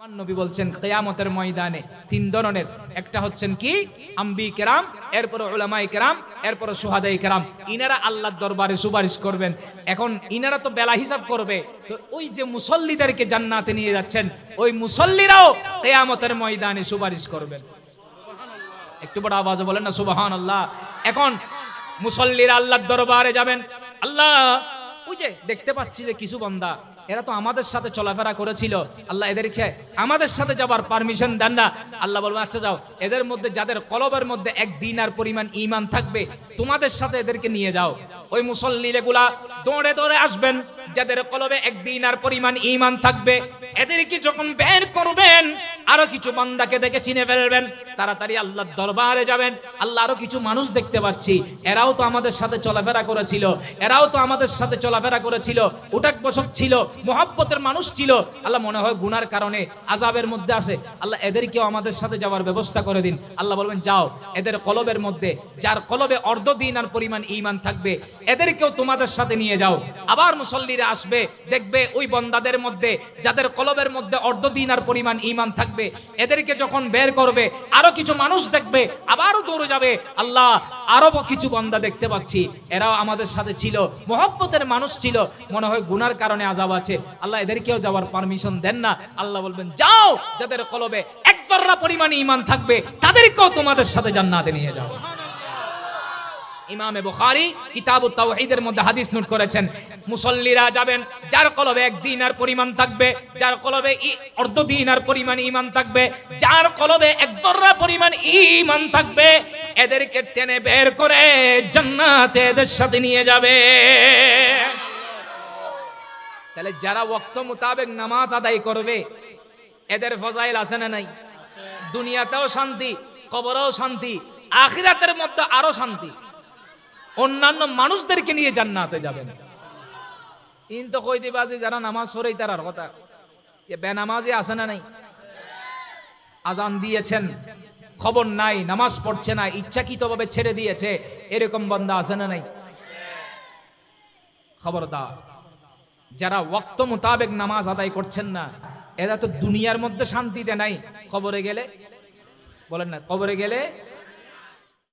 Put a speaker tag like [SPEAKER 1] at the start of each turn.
[SPEAKER 1] নবী বলছেন কিয়ামতের ময়দানে তিন ধরনের, একটা হচ্ছেন কি আম্বি কেরাম, এরপর উলামায়ে কেরাম, এরপর শুহাদায়ে কেরাম। ইনারা আল্লাহর দরবারে সুপারিশ করবেন। এখন ইনারা তো বেলা হিসাব করবে, তো ওই যে মুসল্লিদেরকে জান্নাতে নিয়ে যাচ্ছেন, ওই মুসল্লিরাও কিয়ামতের ময়দানে সুপারিশ করবেন। একটু বড় আওয়াজে বলেন না সুবহানাল্লাহ। এখন মুসল্লিরা আল্লাহর দরবারে যাবেন। আল্লাহ, ওই যে দেখতে পাচ্ছি যে কিছু বান্দা এরা তো আমাদের সাথে চলাফেরা করেছিল, আল্লাহ এদেরকে আমাদের সাথে যাবার পারমিশন দেন না। আল্লাহ বলবেন আচ্ছা যাও, এদের মধ্যে যাদের কলবের মধ্যে এক দিনার পরিমাণ ঈমান থাকবে তোমাদের সাথে এদেরকে নিয়ে যাও। ওই মুসল্লিগুলা দৌড়ে দৌড়ে আসবেন, যাদের কলবে এক দিনার পরিমাণ ঈমান থাকবে এদেরকে যখন বের করবেন, আরো কিছু বান্দাকে দেখে চিনে ফেলবেন, তাড়াতাড়ি আল্লাহর দরবারে যাবেন। আল্লাহ, আরো কিছু মানুষ দেখতে পাচ্ছি, এরাও তো আমাদের সাথে চলাফেরা করেছিল, এরাও তো আমাদের সাথে চলাফেরা করেছিল, উঠাক বসক ছিল, মহব্বতের মানুষ ছিল, আল্লাহ মনে হয় গুনার কারণে আযাবের মধ্যে আছে, আল্লাহ এদেরকেও আমাদের সাথে যাওয়ার ব্যবস্থা করে দিন। আল্লাহ বলবেন যাও, এদের কলবের মধ্যে যার কলবে অর্ধ দিনার পরিমাণ ঈমান থাকবে এদেরকেও তোমাদের সাথে নিয়ে যাও। আবার মুসল্লিরা আসবে, দেখবে ওই বান্দাদের মধ্যে যাদের কলবের মধ্যে অর্ধ দিনার পরিমাণ ঈমান থাকবে এদেরকে যখন বের করবে, আরো কিছু মানুষ দেখবে, আবারও দৌড়ে যাবে, আল্লাহ আরো কিছু বান্দা দেখতে পাচ্ছি, এরাও আমাদের সাথে ছিল, মহব্বতের মানুষ ছিল, মনে হয় গুনার কারণে আযাব আছে, আল্লাহ এদেরকেও যাওয়ার পারমিশন দেন না। আল্লাহ বলবেন যাও, যাদের কলবে এক যররা পরিমাণ ঈমান থাকবে তাদেরকেও তোমাদের সাথে জান্নাতে নিয়ে যাও। ইমামে বুখারী কিতাবুত তাওহীদের মধ্যে হাদিস নোট করেছেন, মুসল্লিরা যাবেন যার কলবে এক দিনার পরিমাণ থাকবে, যার কলবে অর্ধ দিনার পরিমাণ ঈমান থাকবে, যার কলবে এক যররা পরিমাণ ঈমান থাকবে, এদেরকে টেনে বের করে জান্নাতে এদের সাথে নিয়ে যাবে। তাহলে যারা ওয়াক্ত মোতাবেক নামাজ আদায় করবে এদের ফজাইল আছে না নাই? দুনিয়াতেও শান্তি, কবরেও শান্তি, আখিরাতের মধ্যে আরো শান্তি, অন্যান্য মানুষদেরকে নিয়ে জান্নাতে যাবেন। কিন্তু কই দিবাজি যারা নামাজ পড়েই তার কথা, যে বেনামাজি আছে না নাই? আজান দিয়েছেন, খবর নাই, নামাজ পড়ছে না, ইচ্ছাকৃতভাবে ছেড়ে দিয়েছে, এরকম বান্দা আছে না নাই? খবরদার, যারা ওয়াক্ত মোতাবেক নামাজ আদায় করছেন না এরা তো দুনিয়ার মধ্যে শান্তিতে নাই, কবরে গেলে বলেন না, কবরে গেলে